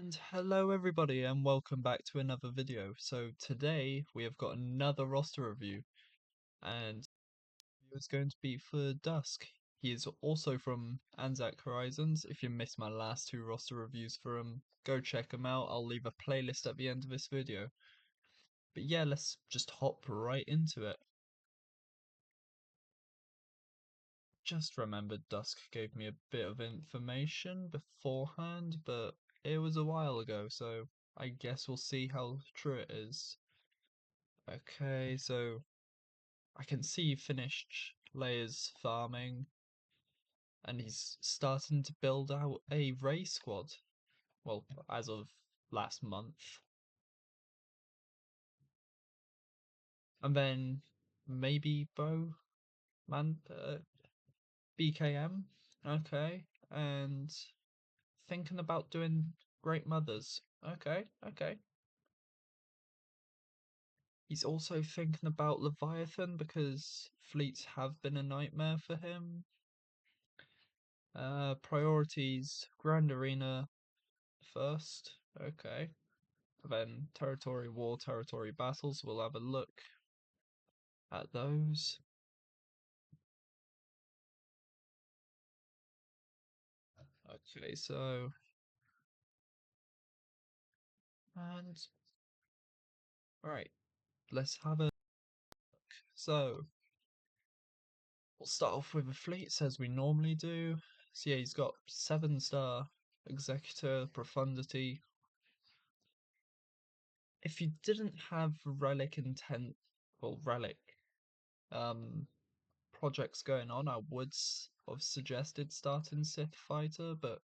And hello everybody and welcome back to another video. So today we have got another roster review and it's going to be for Dusk. He is also from Anzac Horizons. If you missed my last two roster reviews for him, go check them out. I'll leave a playlist at the end of this video. But yeah, let's just hop right into it. Just remembered Dusk gave me a bit of information beforehand, but it was a while ago, so I guess we'll see how true it is. Okay, so I can see he finished Leia's farming and he's starting to build out a race squad. Well, as of last month. And then maybe BKM. Okay, and thinking about doing Great Mothers. Okay. He's also thinking about Leviathan because fleets have been a nightmare for him. Priorities, Grand Arena first. Okay. Then territory war, territory battles. We'll have a look at those. Okay, so and right, let's have a so we'll start off with a fleet as we normally do. So yeah, he's got 7-star Executor Profundity. If you didn't have relic intent, well, relic um projects going on, I would have suggested starting Sith Fighter, but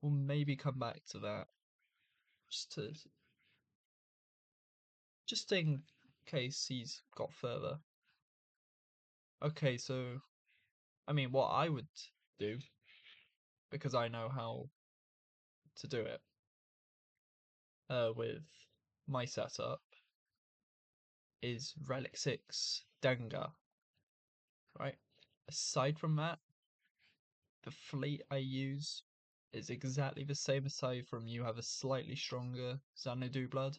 we'll maybe come back to that just to just in case he's got further. Okay, so I mean, what I would do because I know how to do it with my setup is Relic 6 Dengar, right? Aside from that, the fleet I use is exactly the same aside from you have a slightly stronger Xanadu blood.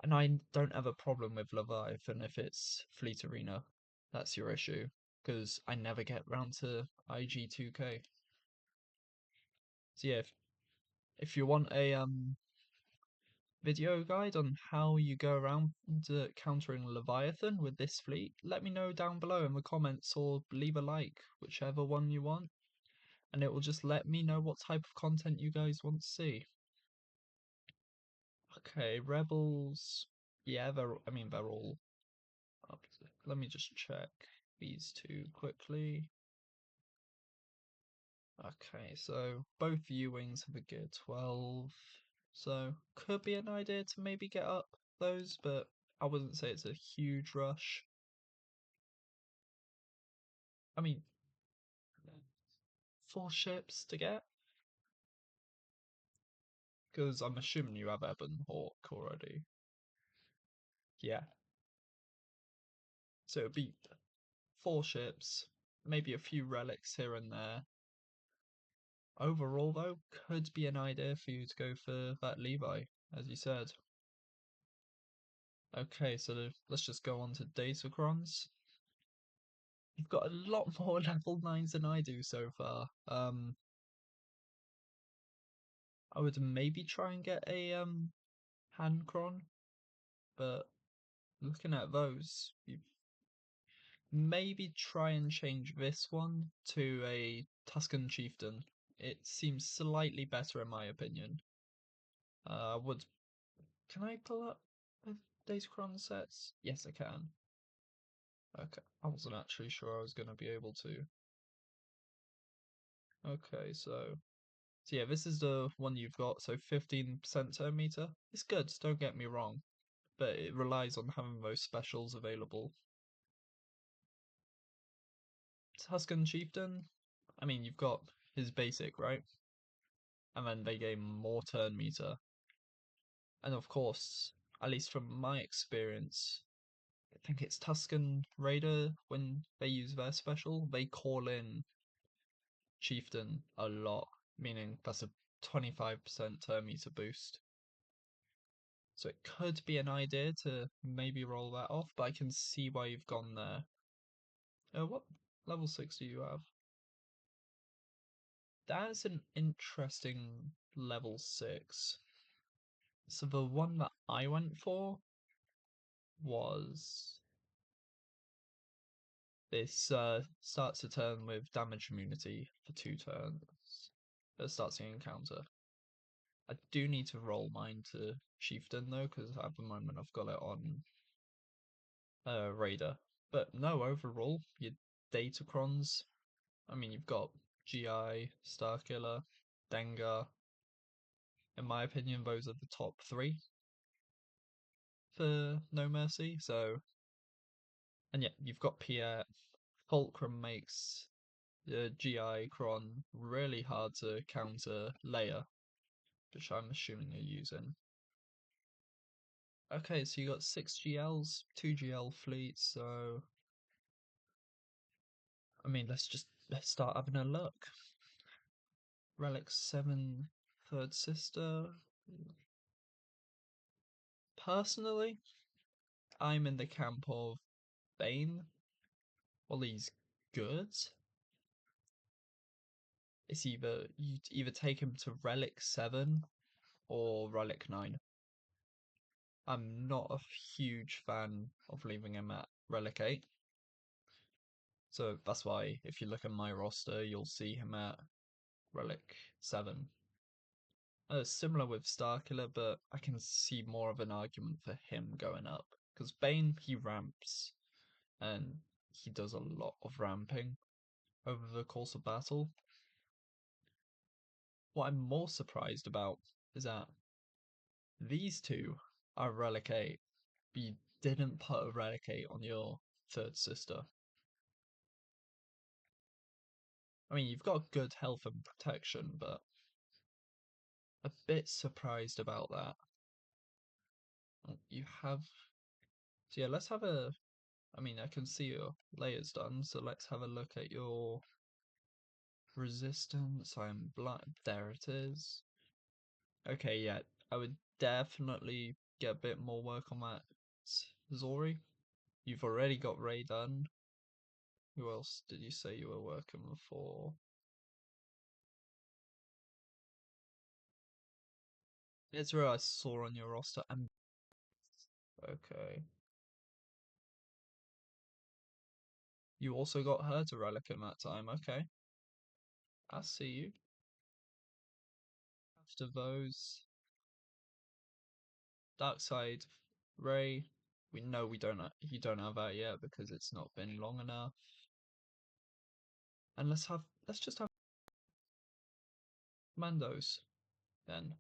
And I don't have a problem with Leviathan if it's Fleet Arena. That's your issue. Because I never get round to IG2K. So yeah, if you want a video guide on how you go around countering Leviathan with this fleet, let me know down below in the comments or leave a like, whichever one you want. And it will just let me know what type of content you guys want to see. Okay, Rebels. Yeah, they're all up. Let me just check these two quickly. Okay, so both U-wings have a gear 12, so could be an idea to maybe get up those, but I wouldn't say it's a huge rush. I mean, 4 ships to get? Because I'm assuming you have Ebon Hawk already. Yeah. So it'd be 4 ships, maybe a few relics here and there. Overall, though, could be an idea for you to go for that Levi, as you said. Okay, so let's just go on to Datacrons. You've got a lot more level 9s than I do so far. I would maybe try and get a Handcron, but looking at those, you maybe try and change this one to a Tuscan Chieftain. It seems slightly better in my opinion. Would Can I pull up the Datacron sets? Yes, I can. Okay, I wasn't actually sure I was going to be able to. Okay, so yeah, this is the one you've got, so 15% turn meter. It's good, don't get me wrong, but it relies on having those specials available. Tuscan Chieftain, I mean, you've got his basic, right? And then they gain more turn meter. And of course, at least from my experience, I think it's Tuscan Raider, when they use their special, they call in Chieftain a lot, meaning that's a 25% turn meter boost. So it could be an idea to maybe roll that off, but I can see why you've gone there. What level 6 do you have? That's an interesting level 6. So the one that I went for was this starts a turn with damage immunity for 2 turns. It starts the encounter. I do need to roll mine to Chieftain though, because at the moment I've got it on Raider. But no, overall, your Datacrons, I mean, you've got GI, Starkiller, Dengar. In my opinion, those are the top 3 for No Mercy. So, and yeah, you've got Piet. Fulcrum makes the GI Cron really hard to counter Leia, which I'm assuming you're using. Okay, so you got 6 GLs, 2 GL fleets, so I mean let's start having a look. Relic 7 Third Sister. Personally, I'm in the camp of Bane. Well, he's good. It's either you either take him to Relic 7 or Relic 9. I'm not a huge fan of leaving him at Relic 8. So that's why if you look at my roster, you'll see him at Relic 7. Similar with Starkiller, but I can see more of an argument for him going up. Because Bane, he ramps, and he does a lot of ramping over the course of battle. What I'm more surprised about is that these two are Relic 8, but you didn't put a Relic 8 on your third sister. I mean, you've got good health and protection, but a bit surprised about that. You have. So, yeah, let's have a. I mean, I can see your layers done, so let's have a look at your resistance. I'm blind. There it is. Okay, yeah, I would definitely get a bit more work on that Zori. You've already got Ray done. Who else did you say you were working for? Ezra I saw on your roster. And okay. You also got her to relic in that time. Okay. I see you. After those, Dark Side, Ray. We know we don't. You don't have that yet because it's not been long enough. And let's just have Mandos then.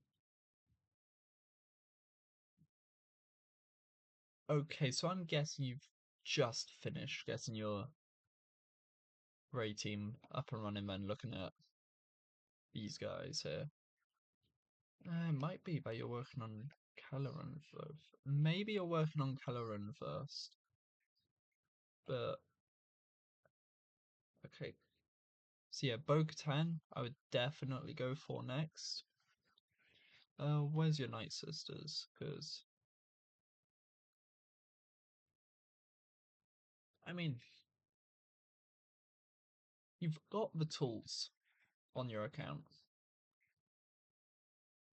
Okay, so I'm guessing you've just finished getting your Ray team up and running then looking at these guys here. It might be that you're working on Caloran first. Maybe you're working on Caloran first. But okay. So yeah, Bo-Katan, I would definitely go for next. Where's your Night Sisters? Because I mean, you've got the tools on your account.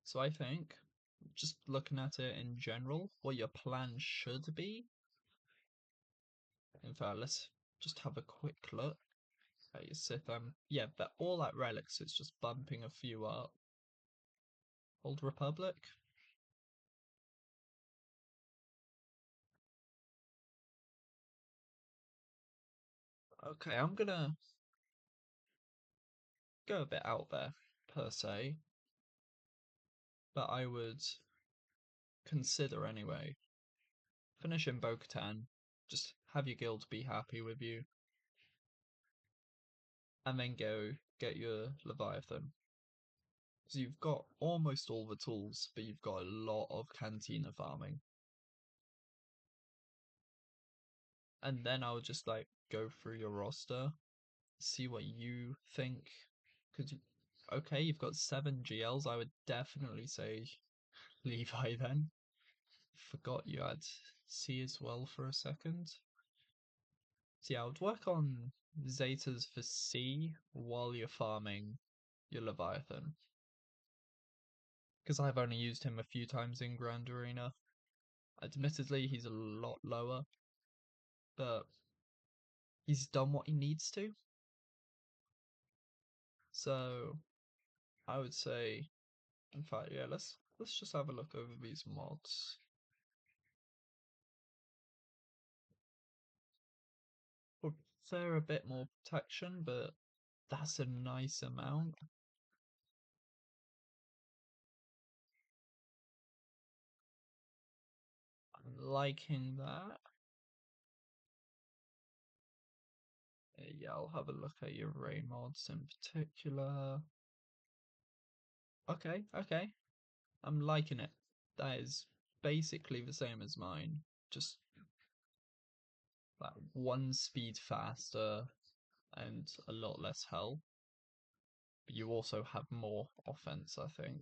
So I think, just looking at it in general, what your plan should be. In fact, let's just have a quick look at your Sith. Yeah, but all that relics is just bumping a few up. Old Republic. Okay, I'm gonna go a bit out there per se, but I would consider anyway finishing Bo-Katan, just have your guild be happy with you, and then go get your Leviathan. So you've got almost all the tools, but you've got a lot of Cantina farming. And then I'll just like go through your roster, see what you think. Could you Okay, you've got 7 GLs. I would definitely say Levi then. Forgot you had C as well for a second. So yeah, I would work on Zetas for C while you're farming your Leviathan. Because I've only used him a few times in Grand Arena. Admittedly, he's a lot lower, but he's done what he needs to. So I would say, in fact, yeah, let's just have a look over these mods. Would fair a bit more protection, but that's a nice amount. I'm liking that. Yeah, I'll have a look at your Ray mods in particular. Okay. I'm liking it. That is basically the same as mine. Just that 1 speed faster and a lot less health. But you also have more offense, I think.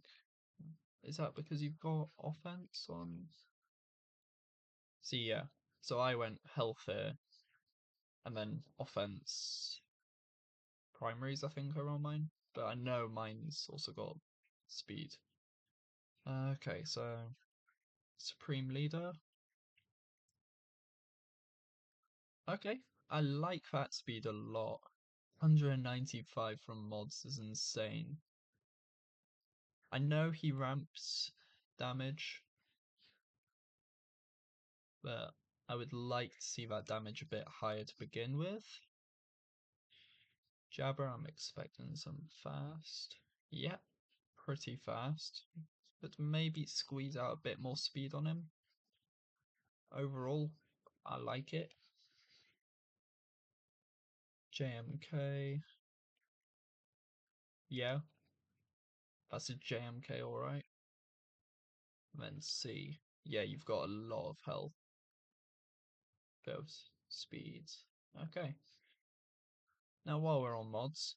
Is that because you've got offense on? See, yeah. So I went health here, and then offense primaries, I think, are on mine. But I know mine's also got speed. Okay, so Supreme Leader. Okay, I like that speed a lot. 195 from mods is insane. I know he ramps damage, but I would like to see that damage a bit higher to begin with. Jabber, I'm expecting some fast. Yep, pretty fast. But maybe squeeze out a bit more speed on him. Overall, I like it. JMK. Yeah, that's a JMK, alright. Then C. Yeah, you've got a lot of health. Bit of speed. Okay. Now, while we're on mods,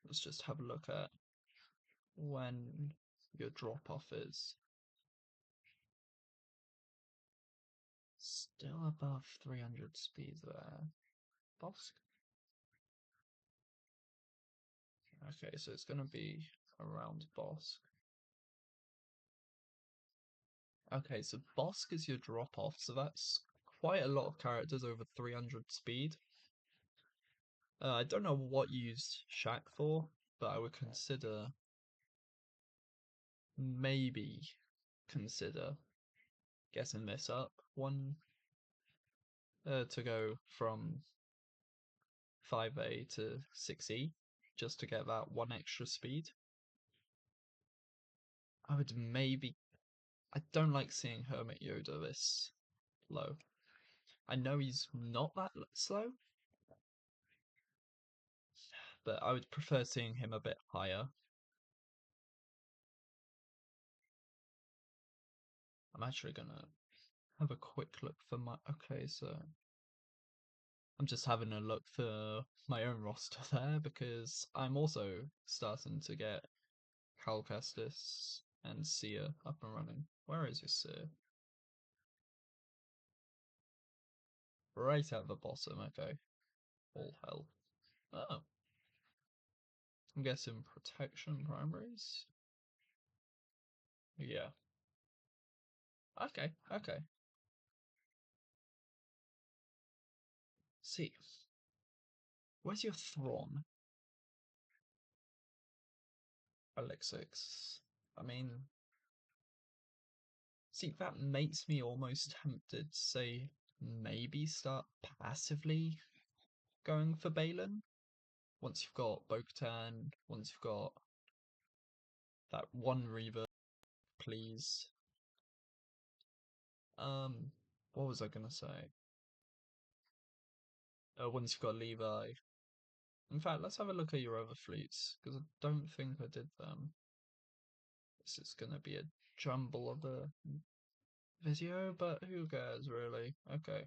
let's just have a look at when your drop off is. Still above 300 speed there. Bosk? Okay, so it's going to be around Bosk. Okay, so Bosk is your drop off, so that's quite a lot of characters over 300 speed. I don't know what you used Shaq for, but I would maybe consider getting this up one to go from 5A to 6E just to get that one extra speed. I would maybe. I don't like seeing Hermit Yoda this low. I know he's not that slow, but I would prefer seeing him a bit higher. I'm actually gonna have a quick look for my. Okay, so I'm just having a look for my own roster there because I'm also starting to get Cal Kestis and Sia up and running. Where is your Sia? Right at the bottom, okay. All hell. Oh, I'm guessing protection primaries? Yeah. Okay. See, where's your Thrawn? Alexix. I mean, see, that makes me almost tempted to say maybe start passively going for Balin. Once you've got Bo-Katan, once you've got that one reverb, please. What was I gonna say? Once you've got Levi. In fact, let's have a look at your other fleets, because I don't think I did them. This is gonna be a jumble of a video, but who cares really? Okay.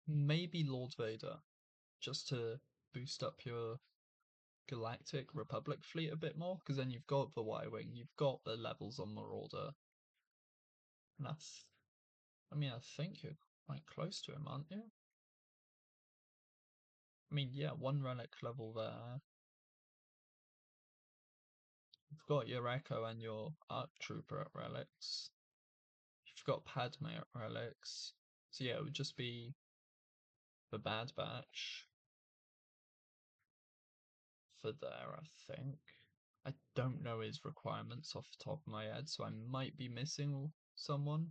maybe Lord Vader, just to boost up your Galactic Republic fleet a bit more, because then you've got the Y-Wing, you've got the levels on Marauder, and I mean, I think you're quite close to him, aren't you? I mean, yeah, one relic level there. You've got your Echo and your Arc Trooper at relics. You've got Padme at relics. So yeah, it would just be the Bad Batch for there, I think. I don't know his requirements off the top of my head, so I might be missing someone.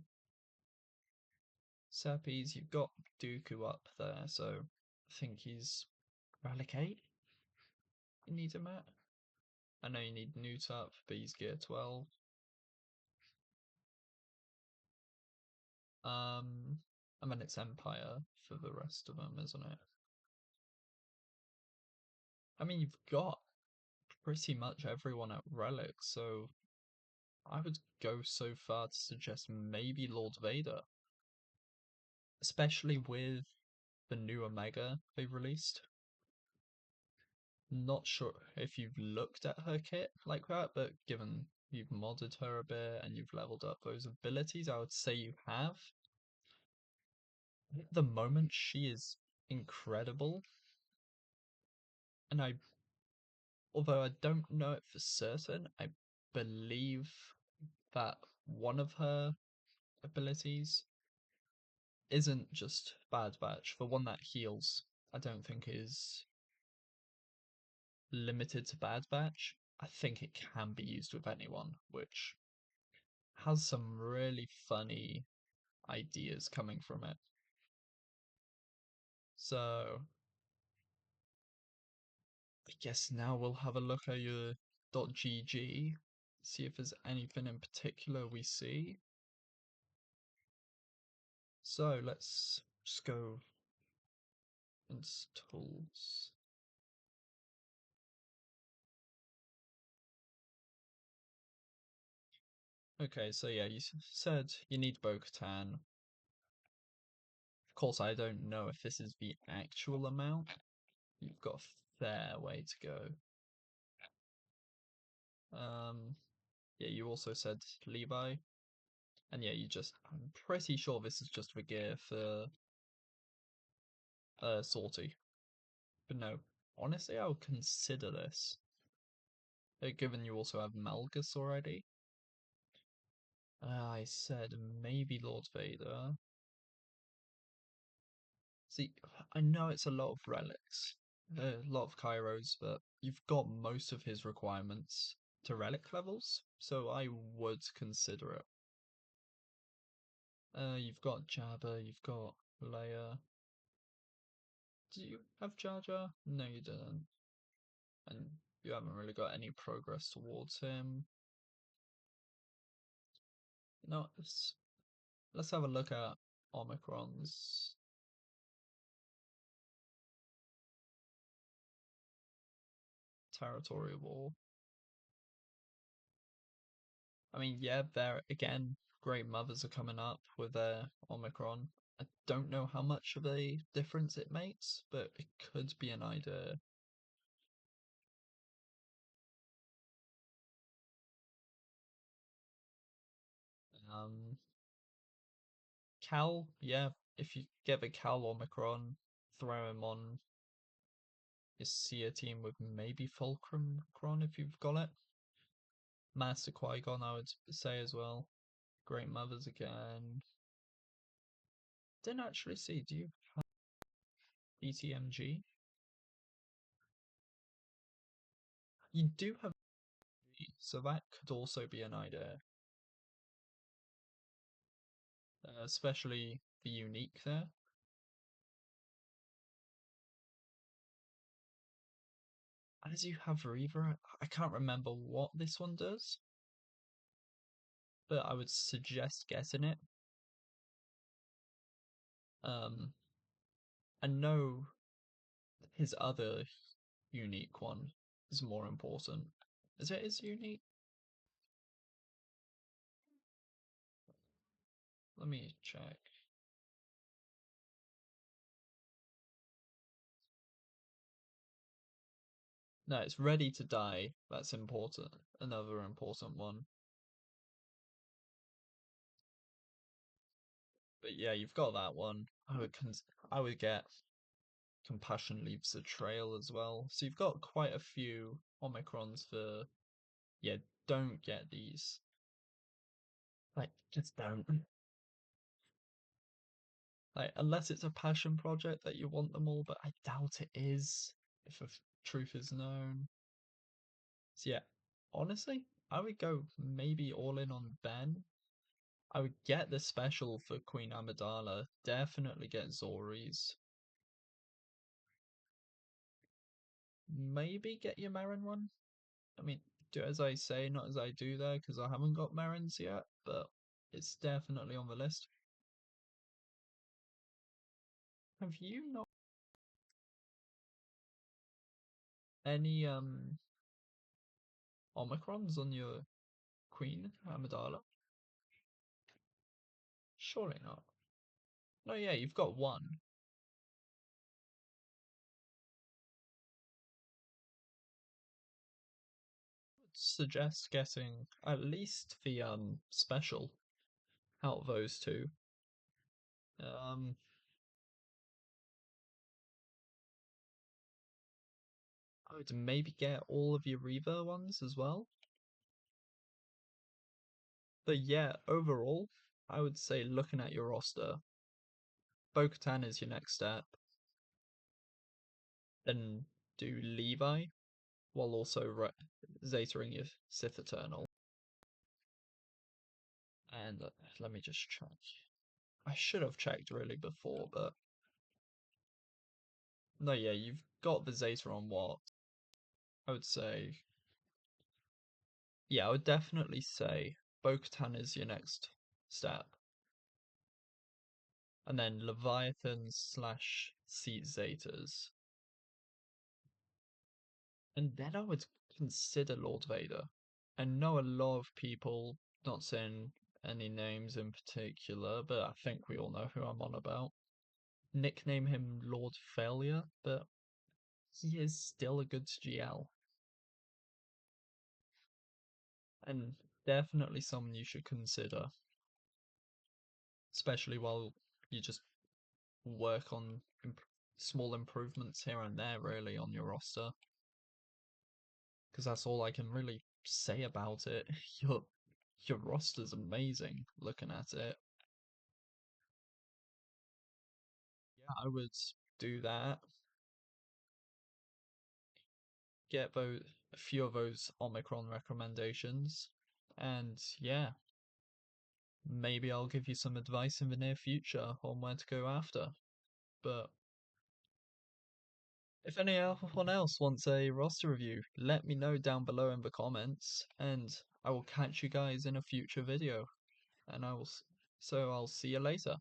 Seppies, you've got Dooku up there, so I think he's relic 8. You need him at. I know you need Newt up, but he's gear 12. And then it's Empire for the rest of them, isn't it? I mean, you've got pretty much everyone at relic, so I would go so far to suggest maybe Lord Vader, especially with the new Omega they released. Not sure if you've looked at her kit like that, but given you've modded her a bit and you've leveled up those abilities, I would say you have. At the moment, she is incredible, and although I don't know it for certain, I believe that one of her abilities isn't just Bad Batch. The one that heals, I don't think is limited to Bad Batch. I think it can be used with anyone, which has some really funny ideas coming from it. So I guess now we'll have a look at your .gg, see if there's anything in particular we see. So let's just go into tools. Okay, so yeah, you said you need Bo-Katan. Of course, I don't know if this is the actual amount. You've got a fair way to go. Yeah, you also said Levi. And yeah, I'm pretty sure this is just the gear for Sortie. But no, honestly, I would consider this. Given you also have Malgus already. I said maybe Lord Vader. See, I know it's a lot of relics, a lot of Kairos, but you've got most of his requirements to relic levels, so I would consider it. You've got Jabba, you've got Leia. Do you have Jar Jar? No, you didn't. And you haven't really got any progress towards him. No, let's have a look at Omicron's territory war. I mean, yeah, there again, Great Mothers are coming up with their Omicron. I don't know how much of a difference it makes, but it could be an idea. Um, Cal, yeah, if you get the Cal Omicron, throw him on your Seer team with maybe Fulcrum Cron if you've got it. Master Qui-Gon, I would say as well. Great Mothers again. Didn't actually see, do you have ETMG? You do have, so that could also be an idea. Especially the unique there. As you have Reaver, I can't remember what this one does, but I would suggest getting it. I know his other unique one is more important. Is it his unique? Let me check. No, it's ready to die. That's important. Another important one. But yeah, you've got that one. I would get Compassion Leaves a Trail as well. So you've got quite a few Omicrons for, yeah, don't get these. Like, just don't. Like, unless it's a passion project that you want them all, but I doubt it is, if the truth is known. So yeah, honestly, I would go maybe all in on Ben. I would get the special for Queen Amidala. Definitely get Zori's. Maybe get your Marin one. I mean, do as I say, not as I do there, because I haven't got Marins yet, but it's definitely on the list. Have you not any Omicrons on your Queen Amidala? Surely not. No, yeah, you've got one. I'd suggest getting at least the special out of those two. Um, I would maybe get all of your Reaver ones as well. But yeah, overall, I would say looking at your roster, Bo-Katan is your next step. Then do Levi while also Zatering your Sith Eternal. And let me just check. I should have checked really before, but no, yeah, you've got the Zeta on what? I would say, yeah, I would definitely say Bo-Katan is your next step. And then Leviathan slash Seat Zetas. And then I would consider Lord Vader. I know a lot of people, not saying any names in particular, but I think we all know who I'm on about. Nickname him Lord Failure, but he is still a good GL. And definitely someone you should consider, especially while you just work on small improvements here and there, really, on your roster. Because that's all I can really say about it. Your your roster's amazing looking at it. Yeah, I would do that. Get those a few of those Omicron recommendations, and yeah, maybe I'll give you some advice in the near future on where to go after. But if anyone else wants a roster review, let me know down below in the comments, and I will catch you guys in a future video. And I'll see you later.